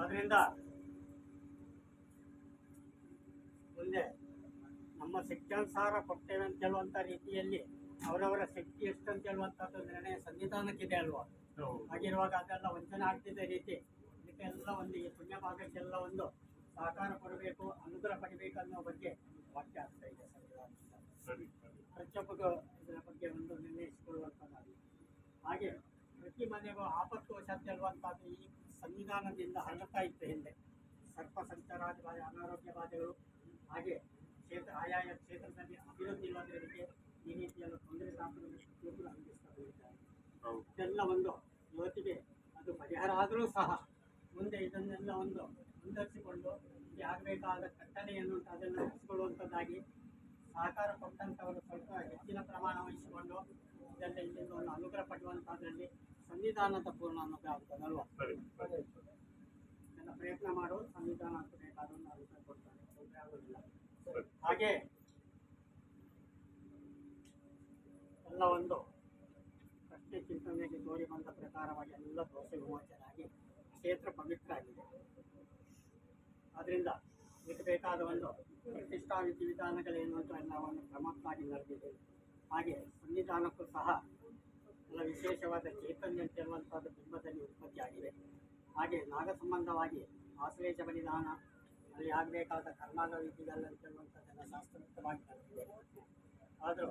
ಅದರಿಂದ ಮುಂದೆ ನಮ್ಮ ಶಕ್ತ್ಯಾನುಸಾರ ಕೊಡ್ತೇವೆ ಅಂತ ಹೇಳುವಂಥ ರೀತಿಯಲ್ಲಿ ಅವರವರ ಶಕ್ತಿ ಎಷ್ಟು ಅಂತ ಹೇಳುವಂಥದ್ದು ನಿರ್ಣಯ ಸಂವಿಧಾನಕ್ಕಿದೆ ಅಲ್ವಾ. ಹಾಗಿರುವಾಗ ಅದೆಲ್ಲ ವಂಚನೆ ಆಗ್ತಿದ್ದ ರೀತಿ ಇದಕ್ಕೆಲ್ಲ ಒಂದು ಈ ಪುಣ್ಯ ಭಾಗಕ್ಕೆಲ್ಲ ಒಂದು ಸಹಕಾರ ಕೊಡಬೇಕು, ಅನುಗ್ರಹ ಪಡಿಬೇಕು ಅನ್ನೋ ಬಗ್ಗೆ ವಾಕ್ಯ ಆಗ್ತಾ ಇದೆ ಸಂವಿಧಾನದಿಂದ. ಪ್ರತಿಯೊಬ್ಬರಿಗೂ ಇದರ ಬಗ್ಗೆ ಒಂದು ನಿರ್ಣಯಿಸಿಕೊಳ್ಳುವಂಥದ್ದಾಗಿದೆ. ಹಾಗೆ ಪ್ರತಿ ಮನೆಗೂ ಆಪತ್ತು ವಶಾತ್ ಹೇಳುವಂಥದ್ದು ಈ ಸಂವಿಧಾನದಿಂದ ಹರಡ್ತಾ ಇತ್ತು ಹಿಂದೆ. ಸರ್ಪ ಸಂಚಾರಾದಿ ಬಾಧೆ, ಅನಾರೋಗ್ಯ ಬಾಧೆಗಳು, ಹಾಗೆ ಆಯಾಯ ಕ್ಷೇತ್ರದಲ್ಲಿ ಅಭಿವೃದ್ಧಿ ಇಲ್ಲದಕ್ಕೆ ಈ ರೀತಿಯಾದ ತೊಂದರೆ ಸಾಂಪ್ರದಾಯಿಕ ಅನುಭವಿಸ್ತಾ ಹೋಗಿದ್ದಾರೆ. ಇದೆಲ್ಲ ಒಂದು ಯುವತಿಗೆ ಅದು ಪರಿಹಾರ ಆದರೂ ಸಹ ಮುಂದೆ ಇದನ್ನೆಲ್ಲ ಒಂದು ಮುಂದರಿಸಿಕೊಂಡು ಇಲ್ಲಿ ಆಗಬೇಕಾದ ಕಟ್ಟಳೆಯನ್ನು ಅದನ್ನು ನಡೆಸಿಕೊಳ್ಳುವಂಥದ್ದಾಗಿ ಸಹಕಾರ ಕೊಟ್ಟಂಥವರು ಸ್ವಲ್ಪ ಹೆಚ್ಚಿನ ಪ್ರಮಾಣ ವಹಿಸಿಕೊಂಡು ಇದೆಲ್ಲ ಇಲ್ಲಿಂದ ಒಂದು ಅನುಗ್ರಹ ಪಡುವಂಥದ್ರಲ್ಲಿ ಸಂವಿಧಾನದ ಪೂರ್ಣ ಅನುಗ್ರಹ ಆಗ್ತದಲ್ವಾ. ಇದನ್ನು ಪ್ರಯತ್ನ ಮಾಡೋ ಸಂವಿಧಾನ ಅಂತ ಬೇಕಾದ ಒಂದು ಅನುಗ್ರಹ ಕೊಡ್ತಾರೆ, ತೊಂದರೆ ಆಗೋದಿಲ್ಲ. ಹಾಗೆ ಎಲ್ಲ ಒಂದು ಪ್ರಶ್ನೆ ಚಿಂತನೆಗೆ ತೋರಿ ಬಂದ ಪ್ರಕಾರವಾಗಿ ಎಲ್ಲ ದೋಷ ವಿಮೋಚನಾಗಿ ಕ್ಷೇತ್ರ ಪವಿತ್ರ ಆಗಿದೆ. ಆದ್ದರಿಂದ ಇದಕ್ಕೆ ಬೇಕಾದ ಒಂದು ಪ್ರತಿಷ್ಠಾ ವಿಧಿವಿಧಾನಗಳೇನು ಅಂತ ಎಲ್ಲವನ್ನು ಕ್ರಮಕ್ಕಾಗಿ ನಡೆದಿದೆ. ಹಾಗೆ ಸಂವಿಧಾನಕ್ಕೂ ಸಹ ಎಲ್ಲ ವಿಶೇಷವಾದ ಚೈತನ್ಯ ಅಂತ ಹೇಳುವಂಥದ್ದು ಬಿಂಬದಲ್ಲಿ ಉತ್ಪತ್ತಿಯಾಗಿದೆ. ಹಾಗೆ ನಾಗ ಸಂಬಂಧವಾಗಿ ಆಶ್ಲೇಷ ಬಲಿದಾನ, ಅಲ್ಲಿ ಆಗಬೇಕಾದ ಕರ್ಮಾಗ ವಿಧಿಗಳಂತ ಹೇಳುವಂಥದ್ದೆಲ್ಲ ಶಾಸ್ತ್ರೋಕ್ತವಾಗಿ ನಡೆದಿದೆ. ಆದರೂ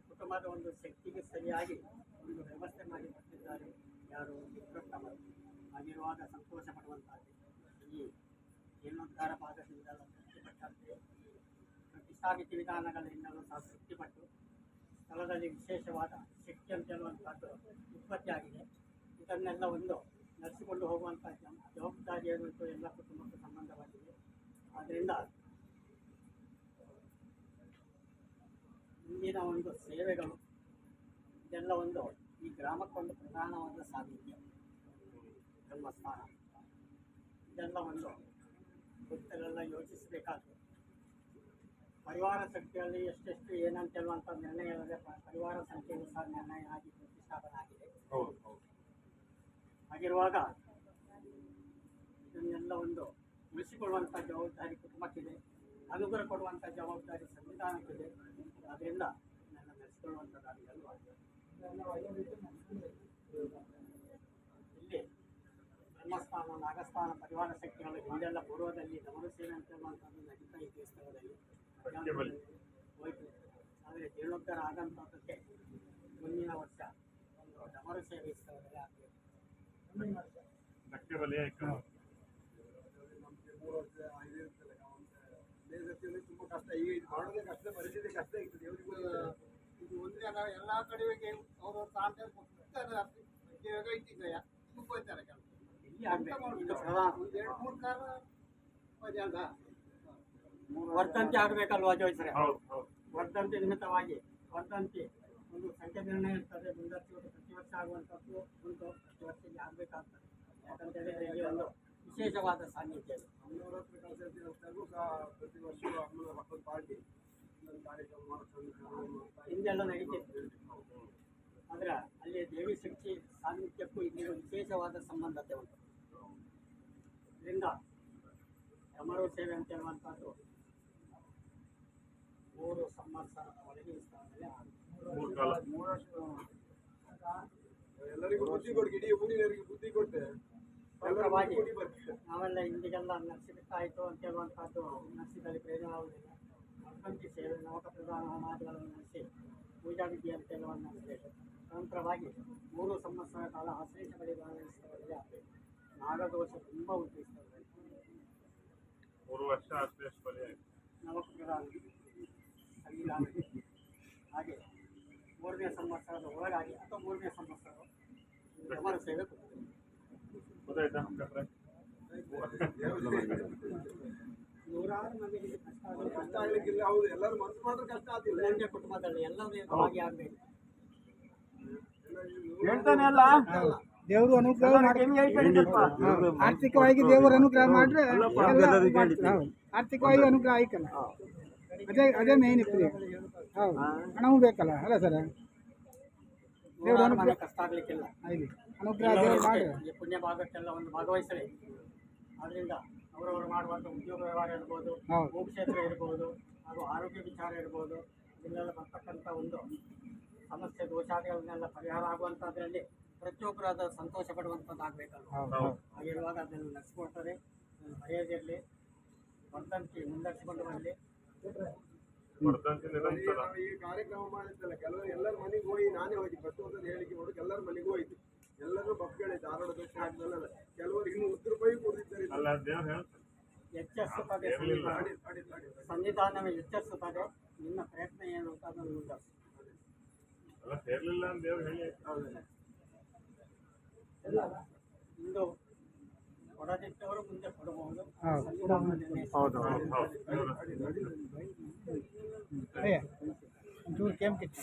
ಕುಟುಂಬದ ಒಂದು ಶಕ್ತಿಗೆ ಸರಿಯಾಗಿ ಒಂದು ವ್ಯವಸ್ಥೆ ಮಾಡಿ ಕೊಟ್ಟಿದ್ದಾರೆ ಯಾರು ವಿಕ್ರಮರು. ಹಾಗಿರುವಾಗ ಸಂತೋಷ ಪಡುವಂಥದ್ದು ಈ ಜೀರ್ಣೋದ್ಧಾರ ಭಾಗದಿಂದಲೂ ತೃಪ್ತಿಪಟ್ಟಂತೆ ಪ್ರತಿಷ್ಠಾ ವಿಧಿವಿಧಾನಗಳಿಂದಲೂ ಸಹ ತೃಪ್ತಿಪಟ್ಟು ಸ್ಥಳದಲ್ಲಿ ವಿಶೇಷವಾದ ಶಕ್ತಿ ಅಂತ ಹೇಳುವಂಥದ್ದು ಉತ್ಪತ್ತಿಯಾಗಿದೆ. ಇದನ್ನೆಲ್ಲ ಒಂದು ನಡೆಸಿಕೊಂಡು ಹೋಗುವಂಥ ಜವಾಬ್ದಾರಿಯನ್ನು ಎಲ್ಲ ಕುಟುಂಬಕ್ಕೆ ಸಂಬಂಧವಾಗಿದೆ. ಆದ್ದರಿಂದ ಇಂದಿನ ಒಂದು ಸೇವೆಗಳು ಇದೆಲ್ಲ ಒಂದು ಈ ಗ್ರಾಮಕ್ಕೊಂದು ಪ್ರಧಾನವಾದ ಸಾನ್ನಿಧ್ಯ ಧರ್ಮಸ್ಥಾನ. ಇದೆಲ್ಲ ಒಂದು ಭಕ್ತರೆಲ್ಲ ಯೋಚಿಸಬೇಕಾದ್ರೆ ಪರಿವಾರ ಸಂಖ್ಯೆಯಲ್ಲಿ ಎಷ್ಟೆಷ್ಟು ಏನಂತ ಹೇಳುವಂಥ ನಿರ್ಣಯ ಇಲ್ಲದೆ ಪರಿವಾರ ಸಂಖ್ಯೆಯೂ ಸಹ ನಿರ್ಣಯ ಆಗಿ ಪ್ರತಿಷ್ಠಾಪನೆ ಆಗಿದೆ. ಹಾಗಿರುವಾಗ ಇದನ್ನೆಲ್ಲ ಒಂದು ಉಳಿಸಿಕೊಳ್ಳುವಂಥ ಜವಾಬ್ದಾರಿ ಕುಟುಂಬಕ್ಕಿದೆ, ಅನುಗ್ರಹ ಕೊಡುವಂಥ ಜವಾಬ್ದಾರಿ ಸಂವಿಧಾನಕ್ಕಿದೆ. ಅದರಿಂದ ಇದನ್ನು ನಡೆಸಿಕೊಳ್ಳುವಂಥದ್ದಾಗಿದೆ ಅಲ್ವಾ. ಇಲ್ಲಿ ಧರ್ಮಸ್ಥಾನ, ನಾಗಸ್ಥಾನ, ಪರಿವಾರ ಶಕ್ತಿಗಳು ಹಿಂದೆಲ್ಲ ಪೂರ್ವದಲ್ಲಿ ದಮನ ಸೇವೆ ಅಂತ ಹೇಳುವಂಥದ್ದು ನಡೀತಾ ಇದ್ದ ಸ್ಥಳದಲ್ಲಿ ಹೋಯಿತು. ಆದರೆ ಜೀರ್ಣೋದ್ಧಾರ ಆದಂಥದ್ದಕ್ಕೆ ಮುಂದಿನ ವರ್ಷ ಒಂದು ಡಮರು ಸೇವೆ ಸ್ಥಳದಲ್ಲಿ ಆಗಬೇಕು. ತುಂಬ ಕಷ್ಟ, ಈಗ ಇದು ಮಾಡೋದೇ ಕಷ್ಟ, ಪರಿಸ್ಥಿತಿ ಕಷ್ಟ ಇತ್ತು. ದೇವರಿಗೂ ಇದು ಒಂದೇ ಎಲ್ಲ ಕಡೆಗೆ ಅವರು ತಾಂತಾರೆ ಇಟ್ಟಿದ್ದಾರೆ ತುಂಬೋಯ್ತಾರೆ ಕೆಲಸ. ಎರಡು ಮೂರು ಕಾಲ ಅಲ್ಲ ವರ್ಧಂತಿ ಆಗಬೇಕಲ್ವಾ ಜೋಯಿಸ್ರೆ. ವರ್ಧಂತಿ ನಿಮಿತ್ತವಾಗಿ ವರ್ಧಂತಿ ಒಂದು ಸಂಖ್ಯೆ ನಿರ್ಣಯ ಇರ್ತದೆ. ಮುಂದಕ್ಕೆ ಪ್ರತಿ ವರ್ಷ ಆಗುವಂಥದ್ದು ಉಂಟು, ಪ್ರತಿ ವರ್ಷಕ್ಕೆ ಆಗಬೇಕಾಗ್ತದೆ. ಯಾಕಂತೇಳಿ ಇಲ್ಲಿ ಒಂದು ವಿಶೇಷವಾದ ಸಾನ್ನಿಧ್ಯ ಇದೆ. ಅಮ್ಮನವರ ಹತ್ರ ಕಳಿಸಿದ್ರು ಸಹ ಪ್ರತಿ ವರ್ಷ ಅಮ್ಮನ ಮಕ್ಕಳ ಪಾರ್ಟಿ ಕಾರ್ಯಕ್ರಮ ಹಿಂದೆಲ್ಲ ನಡೀತಿತ್ತು. ಆದರೆ ಅಲ್ಲಿ ದೇವಿ ಶಕ್ತಿ ಸಾನ್ನಿಧ್ಯಕ್ಕೂ ಇಲ್ಲಿ ವಿಶೇಷವಾದ ಸಂಬಂಧತೆ ಉಂಟು. ಇದರಿಂದ ಡಮರು ಸೇವೆ ಅಂತ ಹೇಳುವಂಥದ್ದು 3 ಸಂವತ್ಸರದ ಒಳಗೆ ಈ ಸ್ಥಳದಲ್ಲಿ ಎಲ್ಲರಿಗೂ ಬುದ್ಧಿ ಕೊಡಿ, ಇಡೀ ಊರಿನವರಿಗೆ ಬುದ್ಧಿ ಕೊಟ್ಟೆ ನಾವೆಲ್ಲ ಇಂದಿಗೆಲ್ಲ ನಡೆಸಿಬಿಟ್ಟಾಯಿತು ಅಂತ ಹೇಳುವಂಥದ್ದು ನಡೆಸಿದಲ್ಲಿ ಪ್ರಯೋಜನವಾಗುವುದಿಲ್ಲ. ವರ್ಧಂತಿ ಸೇವೆ, ನವಕ ಪ್ರಧಾನ ಹೋಮಾದಿಗಳನ್ನು ನಡೆಸಿ ಪೂಜಾ ವಿಧಿ ಅಂತ ಎಲ್ಲವನ್ನು ನಡೆಸಬೇಕು. ನಂತರವಾಗಿ 3 ಸಂವತ್ಸರ ಕಾಲ ಆಶ್ಲೇಷ ಬಲಿದಾನ ಸ್ಥಳದಲ್ಲಿ ಆಗಬೇಕು. ನಾಗದೋಷ ತುಂಬ ಉಂಟು ಈ ಸ್ಥಳದಲ್ಲಿ. 3 ವರ್ಷ ಆಶ್ಲೇಷ ಬಲಿ ನವಕ ಪ್ರಧಾನ ಸಂವಿಧಾನ. ಹಾಗೆ 3ನೇ ಸಂವತ್ಸರದ ಒಳಗಾಗಿ ಅಥವಾ 3ನೇ ಸಂವತ್ಸರ ಡಮರು ಸೇವೆ ಕೊಡ್ತೇವೆ. ನೂರಾರು ಮಂದಿಗೆ ಕಷ್ಟ ಆಗಲಿಕ್ಕಿಲ್ಲ. ಹೌದು, ಎಲ್ಲರೂ ಮನಸ್ಸು ಮಾಡಿದ್ರೆ ಕಷ್ಟ ಆಗ್ತಿಲ್ಲ. ಒಂದೇ ಕುಟುಂಬದಲ್ಲಿ ಎಲ್ಲರೂ ಭಾಗಿ ಆಗಬೇಕು. ದೇವರು ಅನುಗ್ರಹ ಆರ್ಥಿಕವಾಗಿ ದೇವರು ಅನುಗ್ರಹ ಮಾಡ್ರೆ ಆರ್ಥಿಕವಾಗಿ ಅನುಗ್ರಹ ಆಯ್ಕಲ್ಲ. ಅದೇ ಮೇನ್ ಇರ್ತದೆ. ಹೌದು, ಹಣವೂ ಬೇಕಲ್ಲ ಅಲ್ಲ ಸರ್. ದೇವರು ಅನುಗ್ರಹ ಕಷ್ಟ ಆಗ್ಲಿಕ್ಕಿಲ್ಲ. ಆಯ್ತು. ಅನುಗ್ರಹ ದೇವರು ಮಾಡಿ ಈ ಪುಣ್ಯ ಭಾಗಕ್ಕೆಲ್ಲ ಒಂದು ಭಾಗವಹಿಸಲಿ. ಅದರಿಂದ ಅವರವರು ಮಾಡುವಂಥ ಉದ್ಯೋಗ ವ್ಯವಹಾರ ಇರ್ಬೋದು, ಹೌದು. ಭೂಕ್ಷೇತ್ರ ಇರ್ಬೋದು, ಹಾಗೂ ಆರೋಗ್ಯ ವಿಚಾರ ಇರ್ಬೋದು, ಇಲ್ಲೆಲ್ಲ ಬರ್ತಕ್ಕಂಥ ಒಂದು ಸಮಸ್ಯೆ ದೋಷಾದಿಗಳನ್ನೆಲ್ಲ ಪರಿಹಾರ ಆಗುವಂಥದ್ರಲ್ಲಿ ಪ್ರತಿಯೊಬ್ಬರು ಅದರ ಸಂತೋಷ ಪಡುವಂಥದ್ದಾಗಬೇಕಲ್ವ. ಹೌದು. ಹಾಗಿರುವಾಗ ಅದನ್ನು ನಡೆಸ್ಕೊಡ್ತಾರೆ. ಮರೆಯದಿರಲಿ, ವರ್ಧಂತಿ ಮುಂದರ್ಸಿಕೊಂಡು ಬರಲಿ. ವರ್ಧಂತಿ ನಿರಂತರ. ಈ ಕಾರ್ಯಕ್ರಮ ಮಾಡಿದ್ದಲ್ಲ, ಕೆಲವರು ಎಲ್ಲರ ಮನೆಗೆ ಹೋಗಿ ನಾನೇ ಹೋಗಿ ಪ್ರತಿಯೊಂದು ಹೇಳಿಕೆ ಮಾಡೋದು, ಎಲ್ಲರ ಮನೆಗೂ ಹೋಯ್ತು. ಎಲ್ಲರೂ ಬಪ್ಪುಗಳೇ ಧಾರವಾಡ ದಕ್ಷಿಣ ಆದ್ಮೇಲೆ ಕೆಲವರು ಇನ್ನೂ ಉತ್ತರ ಕೊಡಿದ್ದಾರೆ. ಅಲ್ಲ ದೇವ್ರು ಹೇಳ್ತಾರೆ ಎಚ್ಚರಿಸುತ್ತದೆ ಇರ್ಲಿಲ್ಲ. ಸಂವಿಧಾನವೇ ಎಚ್ಚರಿಸುತ್ತದೆ. ನಿನ್ನ ಪ್ರಯತ್ನ ಏನು ಅಂತ ಅದನ್ನು ಮುಂದುವರಿಸಿ. ಅಲ್ಲ ಸೇರ್ಲಿಲ್ಲ ಅಂತ ದೇವ್ರು ಹೇಳಿ. ಇಂದು ಕೊಡದಿದ್ದವರು ಮುಂದೆ ಕೊಡಬಹುದು. ಹೌದು. ಸಂವಿಧಾನ ನಿರ್ಣಯಿಸುತ್ತದೆ. ಹೌದು ಹೌದು. ಒಂಚೂರು ಕೆಂಪಿತ್ತು